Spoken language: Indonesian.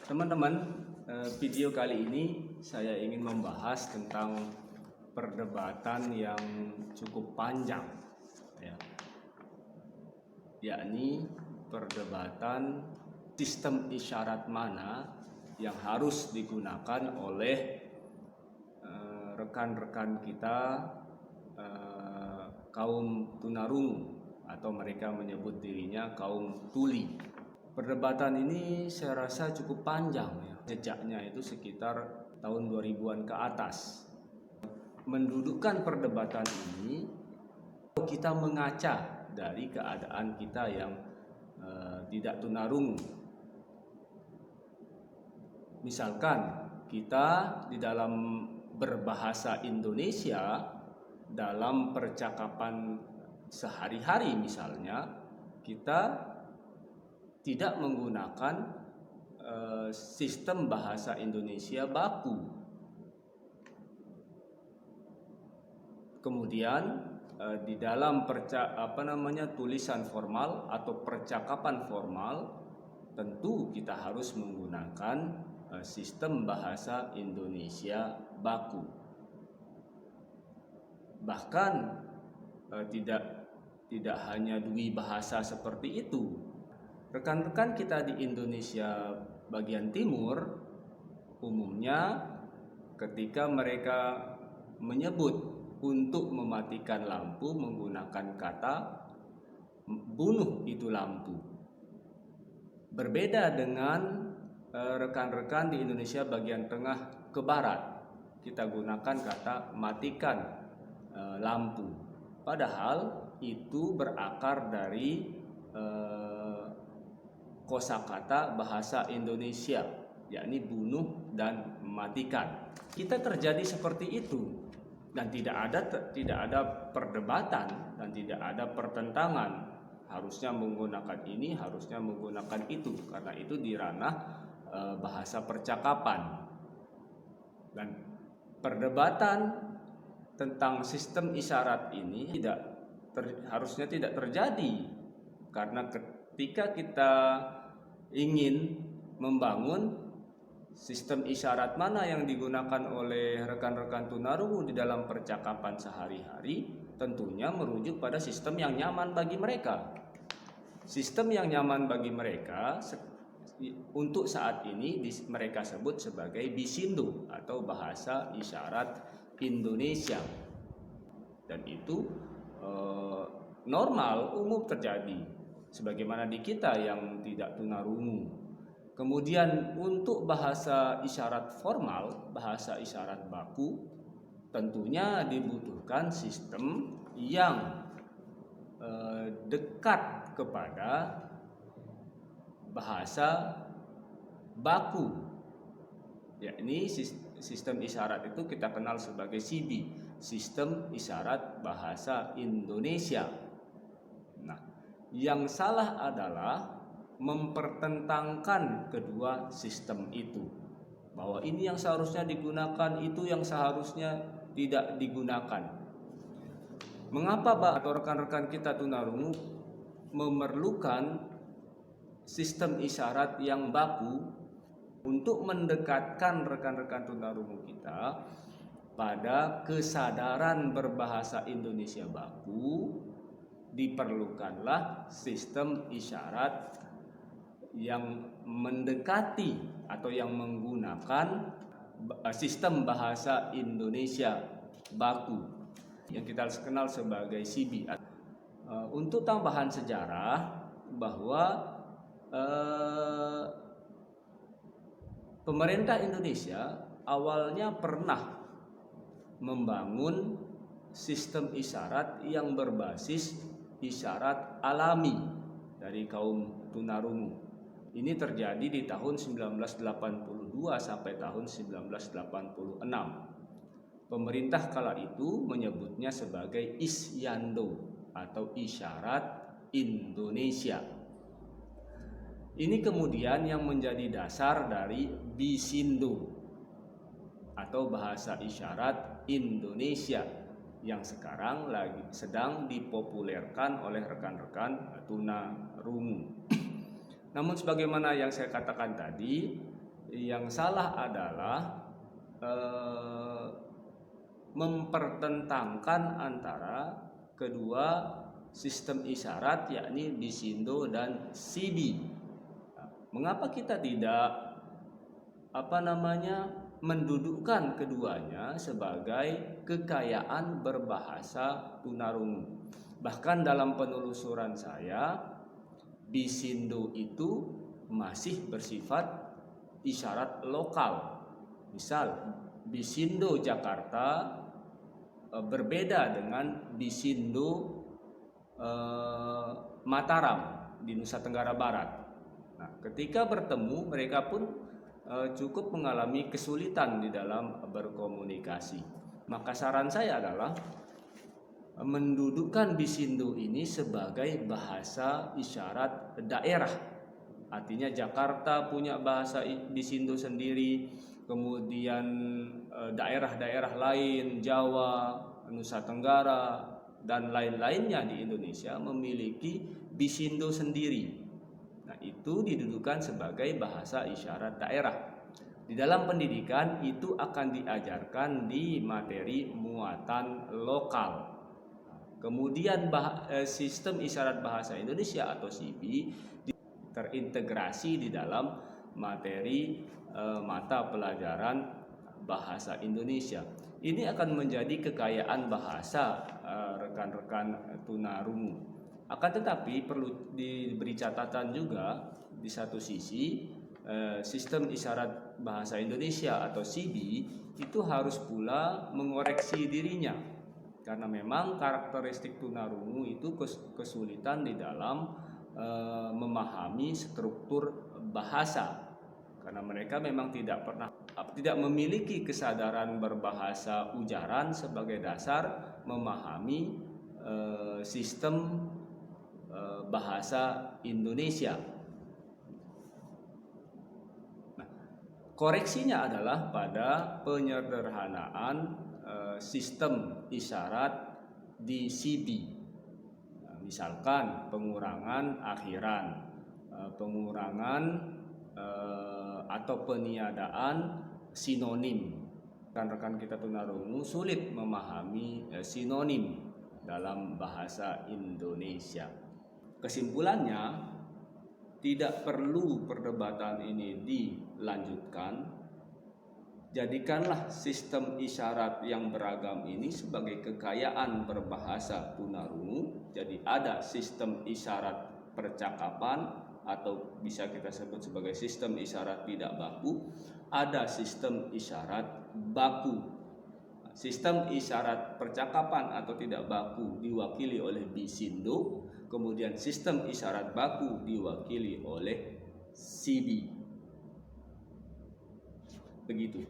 Teman-teman, video kali ini saya ingin membahas tentang perdebatan yang cukup panjang, ya, yakni perdebatan sistem isyarat mana yang harus digunakan oleh rekan-rekan kita kaum tunarungu, atau mereka menyebut dirinya kaum tuli. Perdebatan ini saya rasa cukup panjang, ya. Jejaknya itu sekitar tahun 2000-an ke atas. Mendudukkan perdebatan ini, kita mengaca dari keadaan kita yang tidak tunarungu. Misalkan kita di dalam berbahasa Indonesia, dalam percakapan sehari-hari misalnya, kita tidak menggunakan sistem bahasa Indonesia baku. Kemudian di dalam tulisan formal atau percakapan formal, tentu kita harus menggunakan sistem bahasa Indonesia baku. Bahkan tidak hanya dwi bahasa seperti itu. Rekan-rekan kita di Indonesia bagian timur umumnya ketika mereka menyebut untuk mematikan lampu menggunakan kata bunuh itu lampu. Berbeda dengan rekan-rekan di Indonesia bagian tengah ke barat, kita gunakan kata matikan lampu. Padahal itu berakar dari kosakata bahasa Indonesia, yakni bunuh dan mematikan. Kita terjadi seperti itu, dan tidak ada perdebatan dan tidak ada pertentangan. Harusnya menggunakan ini, harusnya menggunakan itu, karena itu di ranah bahasa percakapan. Dan perdebatan tentang sistem isyarat ini harusnya tidak terjadi, karena ketika kita ingin membangun sistem isyarat mana yang digunakan oleh rekan-rekan tunarungu di dalam percakapan sehari-hari, tentunya merujuk pada sistem yang nyaman bagi mereka. Sistem yang nyaman bagi mereka untuk saat ini mereka sebut sebagai Bisindo atau bahasa isyarat Indonesia. Dan itu normal, umum terjadi, sebagaimana di kita yang tidak tunarungu. Kemudian untuk bahasa isyarat formal, bahasa isyarat baku, tentunya dibutuhkan sistem yang dekat kepada bahasa baku, yakni sistem isyarat itu kita kenal sebagai SIBI, Sistem Isyarat Bahasa Indonesia. Nah, yang salah adalah mempertentangkan kedua sistem itu, bahwa ini yang seharusnya digunakan, itu yang seharusnya tidak digunakan. Mengapa atau rekan-rekan kita tunarungu memerlukan sistem isyarat yang baku untuk mendekatkan rekan-rekan tunarungu kita pada kesadaran berbahasa Indonesia baku? Diperlukanlah sistem isyarat yang mendekati atau yang menggunakan sistem bahasa Indonesia baku yang kita kenal sebagai SIBI. Untuk tambahan sejarah, bahwa pemerintah Indonesia awalnya pernah membangun sistem isyarat yang berbasis isyarat alami dari kaum tunarungu. Ini terjadi di tahun 1982 sampai tahun 1986. Pemerintah kala itu menyebutnya sebagai Isyando atau Isyarat Indonesia. Ini kemudian yang menjadi dasar dari Bisindo atau bahasa isyarat Indonesia yang sekarang sedang dipopulerkan oleh rekan-rekan tunarungu. Namun sebagaimana yang saya katakan tadi, Yang salah adalah mempertentangkan antara kedua sistem isyarat, yakni Bisindo dan Sibi. Mengapa kita tidak mendudukkan keduanya sebagai kekayaan berbahasa tunarungu? Bahkan dalam penelusuran saya, Bisindo itu masih bersifat isyarat lokal. Misal Bisindo Jakarta berbeda dengan Bisindo Mataram di Nusa Tenggara Barat. Nah, ketika bertemu mereka pun cukup mengalami kesulitan di dalam berkomunikasi. Maka saran saya adalah mendudukkan Bisindo ini sebagai bahasa isyarat daerah. Artinya Jakarta punya bahasa Bisindo sendiri, kemudian daerah-daerah lain, Jawa, Nusa Tenggara, dan lain-lainnya di Indonesia memiliki Bisindo sendiri. Nah, itu didudukan sebagai bahasa isyarat daerah. Di dalam pendidikan itu akan diajarkan di materi muatan lokal. Kemudian sistem isyarat bahasa Indonesia atau SIBI terintegrasi di dalam materi mata pelajaran bahasa Indonesia. Ini akan menjadi kekayaan bahasa rekan-rekan tunarungu. Akan tetapi perlu diberi catatan juga, di satu sisi sistem isyarat bahasa Indonesia atau SIBI itu harus pula mengoreksi dirinya. Karena memang karakteristik tunarungu itu kesulitan di dalam memahami struktur bahasa, karena mereka memang tidak memiliki kesadaran berbahasa ujaran sebagai dasar memahami sistem bahasa Indonesia. Nah, koreksinya adalah pada penyederhanaan sistem isyarat di SIBI. Misalkan pengurangan akhiran, pengurangan atau peniadaan sinonim. Rekan-rekan kita tunarungu sulit memahami sinonim dalam bahasa Indonesia. Kesimpulannya, tidak perlu perdebatan ini dilanjutkan. Jadikanlah sistem isyarat yang beragam ini sebagai kekayaan berbahasa tunarungu. Jadi ada sistem isyarat percakapan atau bisa kita sebut sebagai sistem isyarat tidak baku, ada sistem isyarat baku. Sistem isyarat percakapan atau tidak baku diwakili oleh Bisindo, kemudian sistem isyarat baku diwakili oleh SIBI. Begitu.